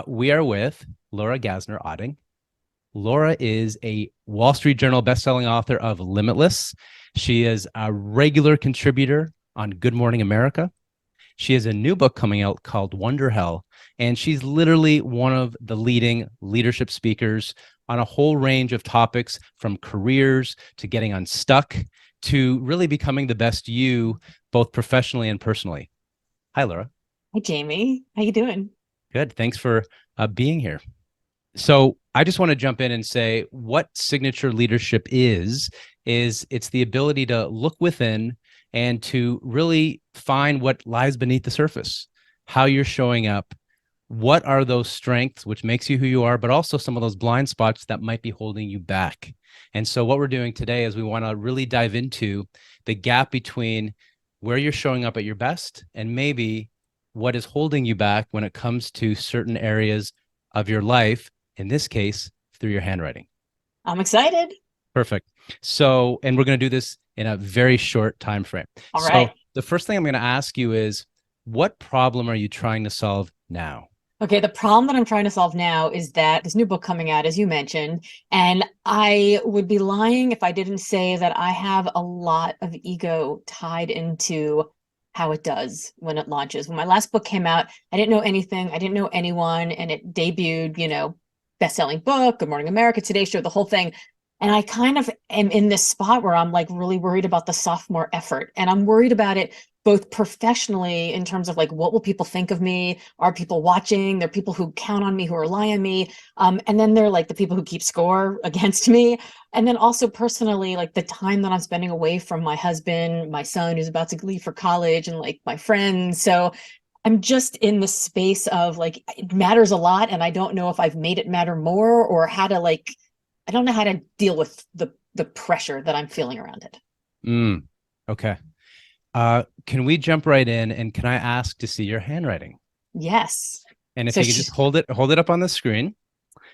We are with Laura Gassner Otting. Laura is a Wall Street Journal bestselling author of Limitless. She is a regular contributor on Good Morning America. She has a new book coming out called Wonder Hell, and she's literally one of the leading leadership speakers on a whole range of topics, from careers to getting unstuck to really becoming the best you, both professionally and personally. Hi, Laura. Hi, Jamie. How you doing? Good. Thanks for being here. So I just want to jump in and say what signature leadership is it's the ability to look within and to really find what lies beneath the surface, how you're showing up, what are those strengths which makes you who you are, but also some of those blind spots that might be holding you back. And so what we're doing today is we want to really dive into the gap between where you're showing up at your best and maybe what is holding you back when it comes to certain areas of your life, in this case, through your handwriting. I'm excited. Perfect. So, and we're going to do this in a very short time frame. All So, right. the first thing I'm going to ask you is, what problem are you trying to solve now? Okay, the problem that I'm trying to solve now is that this new book coming out, as you mentioned, and I would be lying if I didn't say that I have a lot of ego tied into how it does when it launches. When my last book came out, I didn't know anything, I didn't know anyone, and it debuted, best-selling book, Good Morning America, Today Show, the whole thing. And I kind of am in this spot where I'm like really worried about the sophomore effort. And I'm worried about it both professionally in terms of like, what will people think of me? Are people watching? There are people who count on me, who rely on me. And then there are like the people who keep score against me. And then also personally, like the time that I'm spending away from my husband, my son who's about to leave for college, and like my friends. So I'm just in the space of like, it matters a lot. And I don't know if I've made it matter more, or how to like, I don't know how to deal with the pressure that I'm feeling around it. Mm, okay. Can we jump right in, and can I ask to see your handwriting? Yes. And if So you could just hold it up on the screen,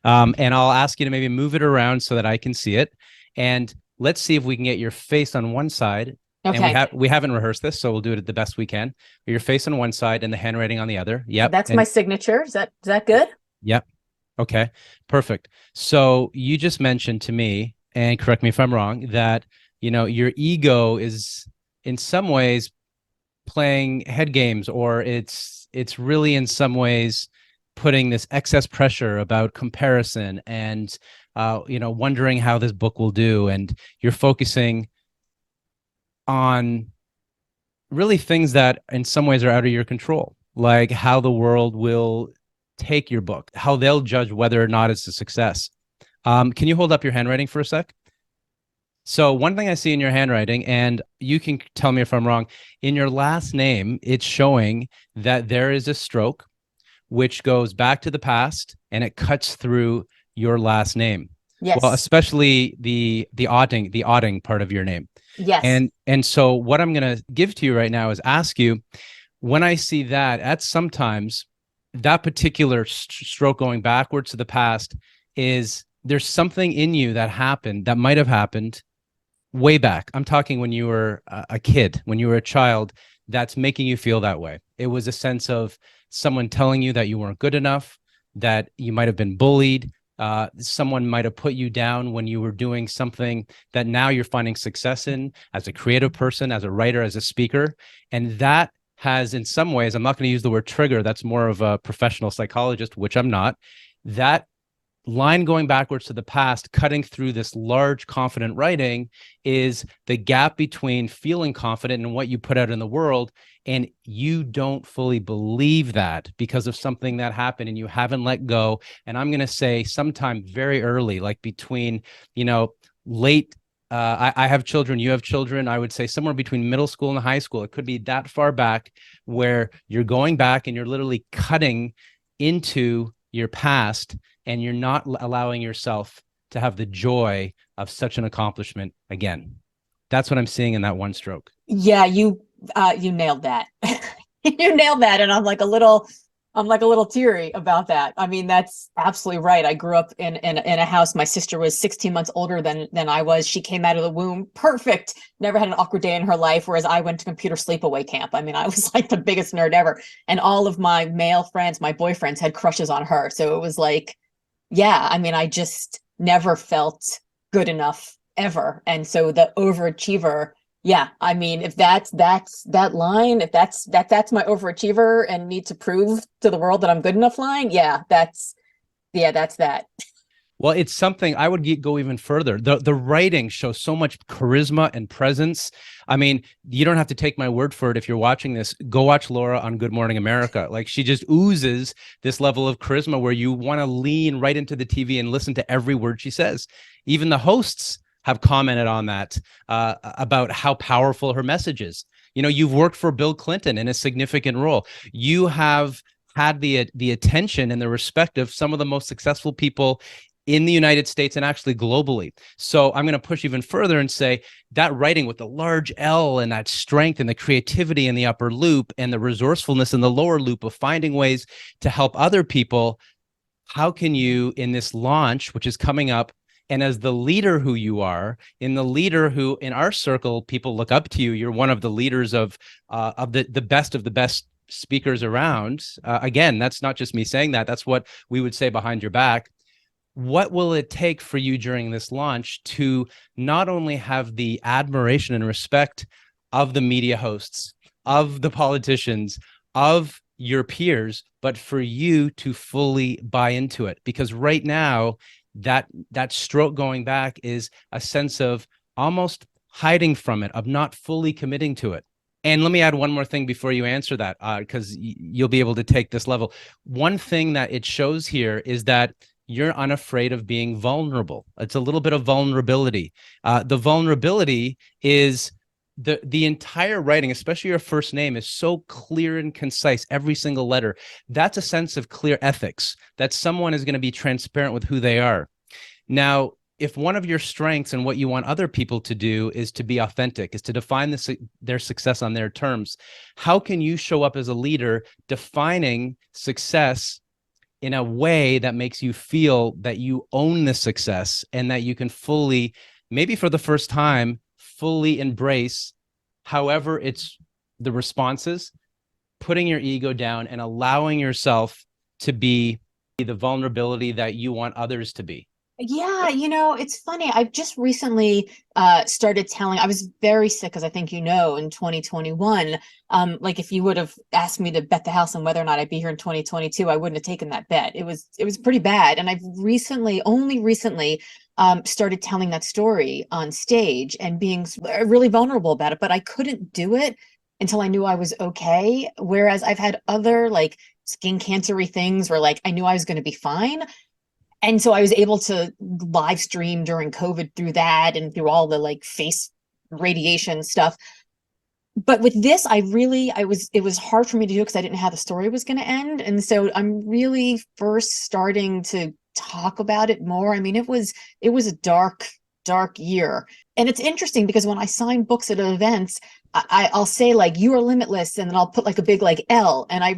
and I'll ask you to maybe move it around so that I can see it. And let's see if we can get your face on one side. And okay, we haven't rehearsed this, so we'll do it the best we can. Your face on one side and the handwriting on the other. Yep. that's my And signature. Is that good? yep. Okay. Perfect. So you just mentioned to me, and correct me if I'm wrong, that your ego is in some ways playing head games, or it's really in some ways putting this excess pressure about comparison and wondering how this book will do, and you're focusing on really things that in some ways are out of your control, like how the world will take your book, how they'll judge whether or not it's a success. Can you hold up your handwriting for a sec? So one thing I see in your handwriting, and you can tell me if I'm wrong, in your last name, it's showing that there is a stroke which goes back to the past and it cuts through your last name. Well, Yes. especially the Otting part of your name. Yes. And so what I'm going to give to you right now is ask you, when I see that, at sometimes that particular stroke going backwards to the past, is there's something in you that happened, that might have happened way back. I'm talking when you were a kid, when you were a child, that's making you feel that way. It was a sense of someone telling you that you weren't good enough, that you might have been bullied. Someone might have put you down when you were doing something that now you're finding success in as a creative person, as a writer, as a speaker. And that has, in some ways, I'm not going to use the word trigger. That's more of a professional psychologist, which I'm not. That line going backwards to the past, cutting through this large, confident writing, is the gap between feeling confident in what you put out in the world and you don't fully believe that because of something that happened and you haven't let go. And I'm going to say sometime very early, like between, late. I have children, you have children. I would say somewhere between middle school and high school. It could be that far back where you're going back and you're literally cutting into your past, and you're not allowing yourself to have the joy of such an accomplishment again. That's what I'm seeing in that one stroke. Yeah, you nailed that. You nailed that. And I'm like a little I'm like a little teary about that. I mean, that's absolutely right. I grew up in a house. My sister was 16 months older than I was. She came out of the womb perfect. Never had an awkward day in her life. Whereas I went to computer sleepaway camp. I mean, I was like the biggest nerd ever. And all of my male friends, my boyfriends, had crushes on her. So it was like, yeah, I mean, I just never felt good enough ever. And so the overachiever, yeah, I mean, if that's that line, if that's my overachiever and need to prove to the world that I'm good enough line, that's that. Well, it's something I would go even further. The writing shows so much charisma and presence. I mean, you don't have to take my word for it. If you're watching this, go watch Laura on Good Morning America. Like, she just oozes this level of charisma where you want to lean right into the TV and listen to every word she says. Even the hosts have commented on that, about how powerful her message is. You know, you've worked for Bill Clinton in a significant role. You have had the attention and the respect of some of the most successful people in the United States and actually globally. So I'm going to push even further and say that writing with the large L and that strength and the creativity in the upper loop and the resourcefulness in the lower loop of finding ways to help other people. How can you, in this launch, which is coming up, and as the leader who you are, in the leader who in our circle, people look up to you, you're one of the leaders of the best speakers around. Again, that's not just me saying that. That's what we would say behind your back. What will it take for you during this launch to not only have the admiration and respect of the media hosts, of the politicians, of your peers, but for you to fully buy into it? Because right now, that stroke going back is a sense of almost hiding from it, of not fully committing to it. And let me add one more thing before you answer that, because you'll be able to take this level. One thing that it shows here is that you're unafraid of being vulnerable. It's a little bit of vulnerability. The vulnerability is the entire writing, especially your first name, is so clear and concise, every single letter. That's a sense of clear ethics, that someone is going to be transparent with who they are. Now, if one of your strengths and what you want other people to do is to be authentic, is to define their success on their terms, how can you show up as a leader defining success in a way that makes you feel that you own the success and that you can fully, maybe for the first time, fully embrace however it's the responses, putting your ego down and allowing yourself to be the vulnerability that you want others to be? Yeah, it's funny. I've just recently started telling, I was very sick, as I think you know, in 2021. Like if you would have asked me to bet the house on whether or not I'd be here in 2022, I wouldn't have taken that bet. It was pretty bad. And I've only recently started telling that story on stage and being really vulnerable about it, but I couldn't do it until I knew I was okay. Whereas I've had other like skin cancery things where like I knew I was going to be fine, and so I was able to live stream during COVID through that and through all the like face radiation stuff. But with this, it was hard for me to do because I didn't know how the story was going to end. And so I'm really first starting to talk about it more. I mean, it was a dark year. And it's interesting because when I sign books at events, I'll say like, you are limitless. And then I'll put like a big like L. And I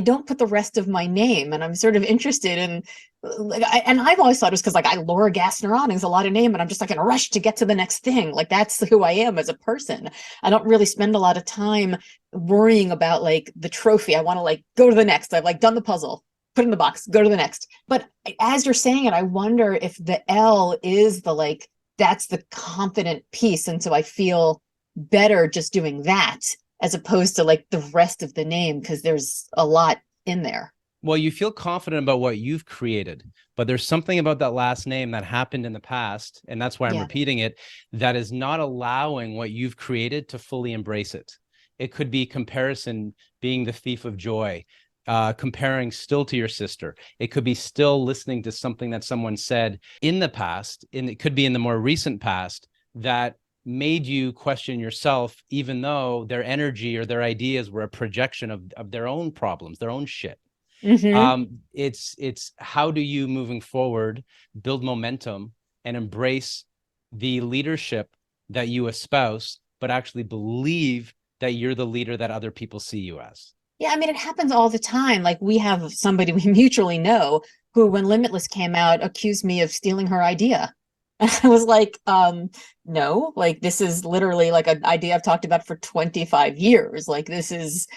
don't put the rest of my name. And I'm sort of interested in, and I've always thought it was because like Laura Gassner Otting is a lot of name, and I'm just like in a rush to get to the next thing. Like that's who I am as a person. I don't really spend a lot of time worrying about like the trophy. I want to like go to the next. I've like done the puzzle, put in the box, go to the next. But as you're saying it, I wonder if the L is the like, that's the confident piece. And so I feel better just doing that as opposed to like the rest of the name, because there's a lot in there. Well, you feel confident about what you've created, but there's something about that last name that happened in the past, and that's why I'm Yeah. repeating it, that is not allowing what you've created to fully embrace it. It could be comparison being the thief of joy, comparing still to your sister. It could be still listening to something that someone said in the past, and it could be in the more recent past, that made you question yourself, even though their energy or their ideas were a projection of their own problems, their own shit. Mm-hmm. It's how do you, moving forward, build momentum and embrace the leadership that you espouse, but actually believe that you're the leader that other people see you as. Yeah, I mean, it happens all the time. Like we have somebody we mutually know who, when Limitless came out, accused me of stealing her idea. And I was like, no, like this is literally like an idea I've talked about for 25 years. Like this is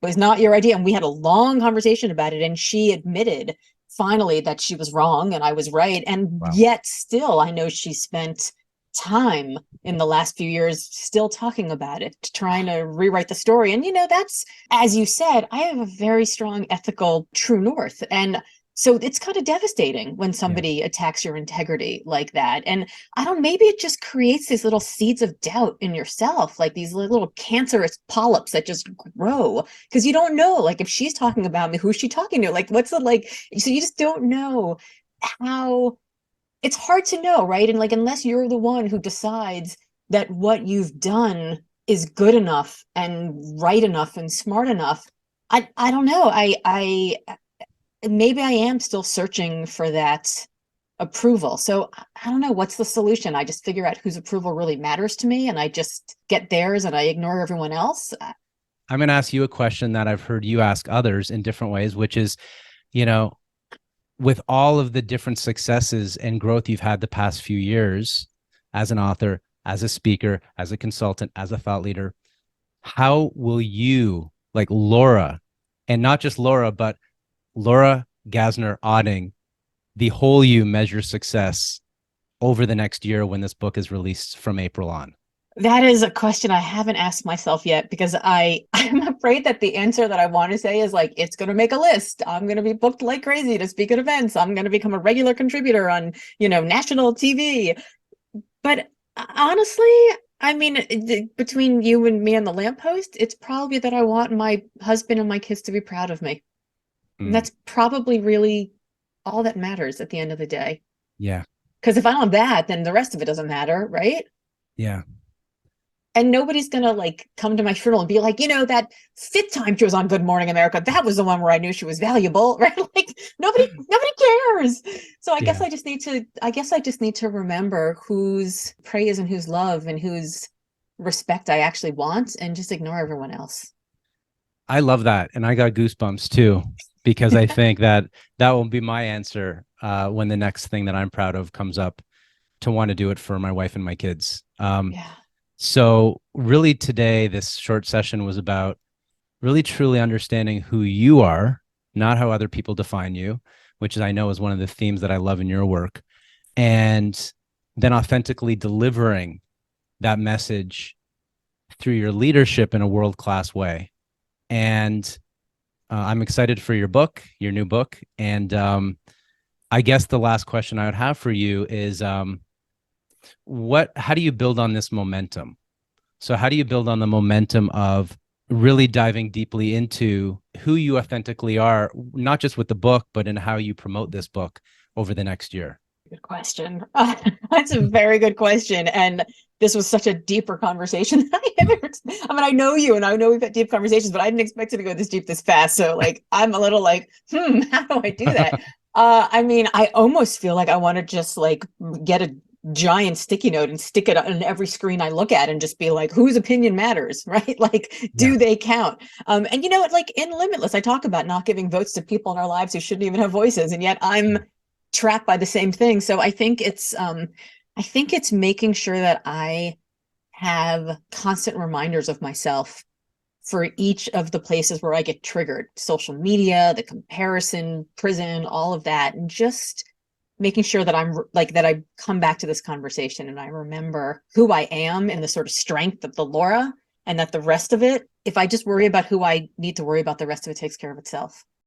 was not your idea. And we had a long conversation about it. And she admitted finally that she was wrong and I was right. And Wow. yet still, I know she spent time in the last few years still talking about it, trying to rewrite the story. And, that's, as you said, I have a very strong ethical true north. And so it's kind of devastating when Yeah. somebody attacks your integrity like that. And I don't, maybe it just creates these little seeds of doubt in yourself, like these little cancerous polyps that just grow because you don't know, like, if she's talking about me, who's she talking to? Like, what's the, like, so you just don't know how it's hard to know, right? And like, unless you're the one who decides that what you've done is good enough and right enough and smart enough, I don't know. I maybe I am still searching for that approval. So I don't know what's the solution. I just figure out whose approval really matters to me and I just get theirs and I ignore everyone else. I'm going to ask you a question that I've heard you ask others in different ways, which is, you know, with all of the different successes and growth you've had the past few years as an author, as a speaker, as a consultant, as a thought leader, how will you, like Laura, and not just Laura, but Laura Gassner Otting, the whole you, measure success over the next year when this book is released from April on? That is a question I haven't asked myself yet because I'm afraid that the answer that I want to say is like it's going to make a list. I'm going to be booked like crazy to speak at events. I'm going to become a regular contributor on, national TV. But honestly, I mean, between you and me on the lamppost, it's probably that I want my husband and my kids to be proud of me. And Mm, that's probably really all that matters at the end of the day. yeah. Because if I don't have that, then the rest of it doesn't matter, right? Yeah. And nobody's gonna like come to my funeral and be like, that fifth time she was on Good Morning America, that was the one where I knew she was valuable, right? Like nobody cares. So Yeah. I guess I just need to remember whose praise and whose love and whose respect I actually want and just ignore everyone else. I love that. And I got goosebumps too, because I think that that will be my answer when the next thing that I'm proud of comes up, to want to do it for my wife and my kids. Yeah. So, really, today, this short session was about really truly understanding who you are, not how other people define you, which I know is one of the themes that I love in your work, and then authentically delivering that message through your leadership in a world-class way. And I'm excited for your book, your new book. And I guess the last question I would have for you is how do you build on this momentum? So how do you build on the momentum of really diving deeply into who you authentically are, not just with the book, but in how you promote this book over the next year? Good question. That's a very good question. And this was such a deeper conversation than I ever. I mean, I know you and I know we've had deep conversations, but I didn't expect it to go this deep this fast. So like I'm a little like, how do I do that? I mean, I almost feel like I want to just like get a giant sticky note and stick it on every screen I look at and just be like, whose opinion matters, right? Like, Yeah. do they count? And you know what, like in Limitless, I talk about not giving votes to people in our lives who shouldn't even have voices. And yet I'm trapped by the same thing. So I think it's making sure that I have constant reminders of myself for each of the places where I get triggered, social media, the comparison, prison, all of that, and just making sure that I'm like that I come back to this conversation and I remember who I am and the sort of strength of the Laura, and that the rest of it, if I just worry about who I need to worry about, the rest of it takes care of itself.